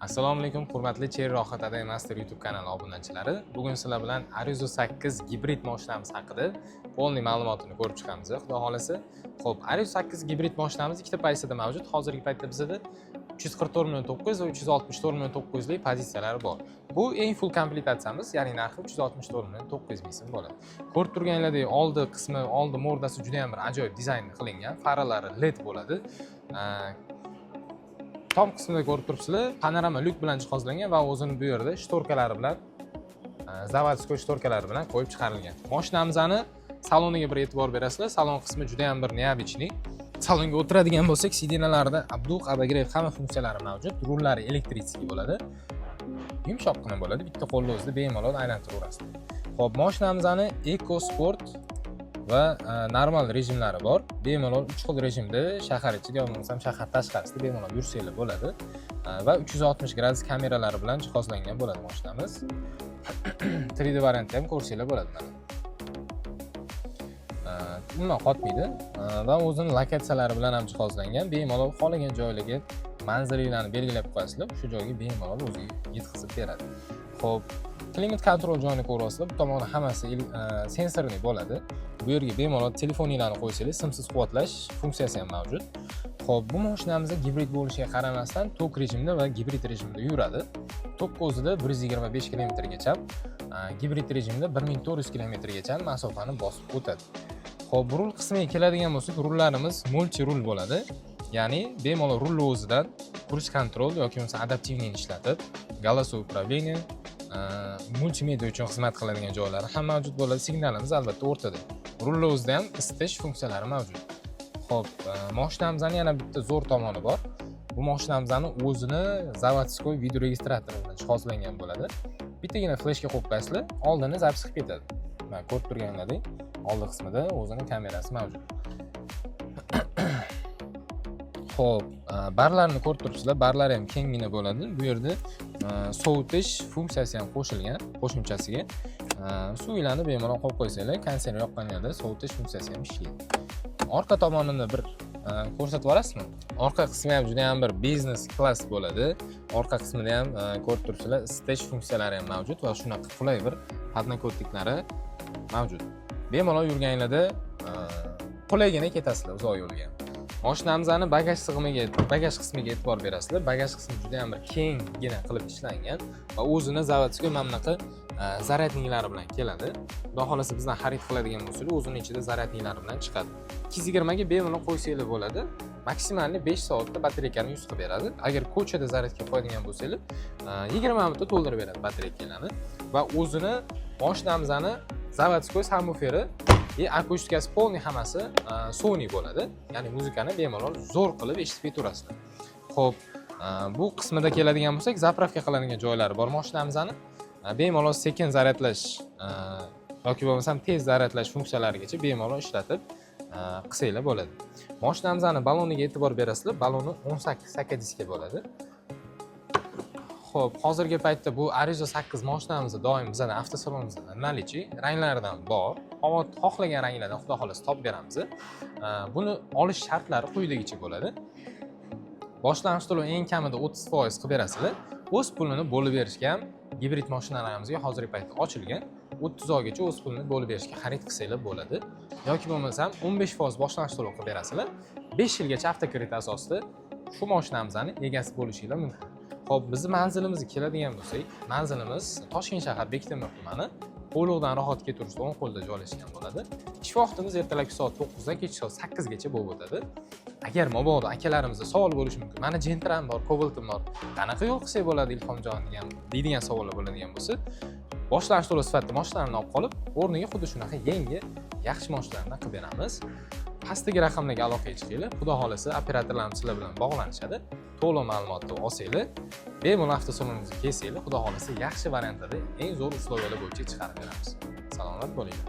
Assalomu alaykum, hurmatli Cherry Rohat Ada Master YouTube kanali obunachilari. Bugun sizlar bilan Arizo 8 gibrid mashinamiz haqida to'liq ma'lumotini ko'rib chiqamiz. Xudo xolasa. Xo'p, Arizo 8 gibrid mashinamiz ikkita pozisyada mavjud. Hozirgi paytda bizda 344.9 va 364.9 lik pozitsiyalari bor. Bu eng full komplektatsiyamiz, ya'ni narxi 364.900 ming so'm bo'ladi. Ko'rib turganlaringdek, oldi mordasi juda ham bir ajoyib dizaynda qilingan. Faralari LED bo'ladi. Tom qismida ko'rib turibsizlar, panorama lyuk bilan jihozlangan va o'zini bu yerda shtorkalari bilan, zavodskoy shtorkalari bilan qo'yib chiqarilgan. Mashinamizni saloniga bir e'tibor berasizlar. Salon qismi juda ham bir neobычный. Salonga o'tiradigan bo'lsak, sidinalarda abduq, abagrev hamma funksiyalari mavjud. Rullari elektritskiy bo'ladi. Yumshoqqina bo'ladi. Bitta qo'lda o'zida bemalol aylantiraverasiz. Xo'p, mashinamizni Eco Sport va normal rejimlari bor. Bemalol 3 xil rejimda shahar ichida yo'lmasam shahar tashqarisida bemalol yursanglar bo'ladi. Va 360 gradus kameralari bilan jihozlangan bo'ladi mashinamiz. 3D variantda ham ko'rsanglar bo'ladi mana. Umuman qotmaydi va o'zining lokatsiyalari bilan ham jihozlangan. Bemalol xohlagan joylarga manzillarni belgilab qo'yasizlar, o'sha joyga bemalol o'zingiz yetkazib beradi. Xo'p, klimat kontrol joyini ko'ryapsizlar. Bu tomoni hammasi sensorli bo'ladi. Bu yerga bemalol telefoninglarni qo'ysanglar, simsiz quvvatlash funksiyasi ham mavjud. Xo'p, bu mashinamiz gibrid bo'lishiga qaramasdan tok rejimda va gibrid rejimda yuradi. Tok o'zida 125 km gacha, gibrid rejimda 1400 km gacha masofani bosib o'tadi. Xo'p, rul qismiga keladigan bo'lsak, rullarimiz multi rul bo'ladi. Ya'ni bemalol rul o'zidan kurs kontrol yoki bo'lmasa adaptivni ishlatib, голосовое управление, multimedia uchun xizmat qiladigan joylari ham mavjud bo'ladi. Signalimiz albatta o'rtada. Rul o'zida ham isitish funksiyalari mavjud. Xo'p, mashinamizning yana bitta zo'r tomoni bor. Bu mashinamizning o'zini zavodskoy video registratori bilan jihozlangan bo'ladi. Bittagina fleshga qo'yib qo'yasizlar, oldini zapis qilib ketadi. Mana ko'rib turganlaringdek, oldi qismida o'zining kamerasi mavjud. Xo'p, barlarni ko'rib turibsizlar, barlar ham kengina bo'ladi. Bu yerda sovutish funksiyasi ham qo'shilgan, qo'shimchasiga. Suvlarni bemalol qo'yib qo'ysanglar, konditsioner yoqqan yerda sovutish funksiyasi ham ishlaydi. Orqa tomonini bir ko'rsatib yuborasizmi? Orqa qismi ham juda ham bir biznes klass bo'ladi. Orqa qismida ham ko'rib turibsizlar, isitish funksiyalari ham mavjud va shunaqa qulay bir podnakotliklari mavjud. Bemalol yurganinglarda qulaygina ketasizlar uzoq yo'lga. Mashinamizni bagaj qismiga e'tibor berasizlar. Bagaj qismi juda ham bir kenggina qilib ishlangan va o'zini zavodskoy mamlaqa zaryadniklari bilan keladi. Xudo xolasa bizdan xarid qiladigan bo'lsangiz, o'zining ichida zaryadniklari bilan chiqadi. 220 ga bemalol qo'ysanglar bo'ladi. Maksimalni 5 soatda batareykani 100 qilib beradi. Agar ko'chada zaryadga qo'yadigan bo'lsangiz, 20 minutda to'ldirib beradi batareykalarni va o'zini mashinamizni zavodskoy subwooferi akustikasi полный hammasi Sony bo'ladi. Ya'ni muzikani bemalol zo'r qilib eshitib ketaverasizlar. Xo'p, bu qismida keladigan bo'lsak, zapravka qiladigan joylari bor mashinamizning. Bemalol sekin zaryadlash yoki bo'lmasam tez zaryadlash funksiyalarigacha bemalol ishlatib qilsanglar bo'ladi. Mashinamizning baloniga e'tibor berasizlar. Baloni 18 saka diska bo'ladi. Xo'p, hozirgi paytda bu Arizo 8 mashinamiz doim bizning avtosalonimizda наличие ranglaridan bor. Xohlagan ranglardan xudo xolasa topib beramiz. Buni olish shartlari quyidagicha bo'ladi. Boshlang'ich to'lov eng kamida 30% qilib berasizlar. O'z pulini bo'lib berishga ham gibrid mashinalarimizga hozirgi paytda ochilgan. 30 oygacha o'z pulini bo'lib berishga xarid qilsanglar bo'ladi. Yoki bo'lmasam 15% boshlang'ich to'lov qilib berasizlar. 5 yilgacha avtokredit asosida shu mashinamizning egasi bo'lishingiz mumkin. Xo'p, bizning manzilimizga keladigan bo'lsak, manzilimiz Toshkent shahar Bektemir tumani, Qo'yliqdan Rohat keturish o'ng qo'lda joylashgan bo'ladi. Ish vaqtimiz ertalabki soat 9 dan kechki soat 8 gacha bo'lib o'tadi. Agar mabodo akalarimizda savol bo'lishi mumkin. Mana Gentra'n bor, Cobalt'im bor. Qanaqa yo'l qilsak bo'ladi Ilhomjon deydigan savollar bo'ladigan bo'lsa, boshlang'ich to'lov sifatida mashinalarni olib qolib, o'rniga xuddi shunaqa yangi, yaxshi mashinalarni qilib beramiz. Pastdagi raqamlarga aloqaga chiqinglar. Xudo xolasa operatorlarimiz sizlar bilan bog'lanishadi. To'liq ma'lumotni olsanglar, bemalol avtosalonimizga kelsanglar, xudo xolasa yaxshi variantlarda eng zo'r uslubalar bo'yicha chiqarib beramiz. Salomat bo'ling.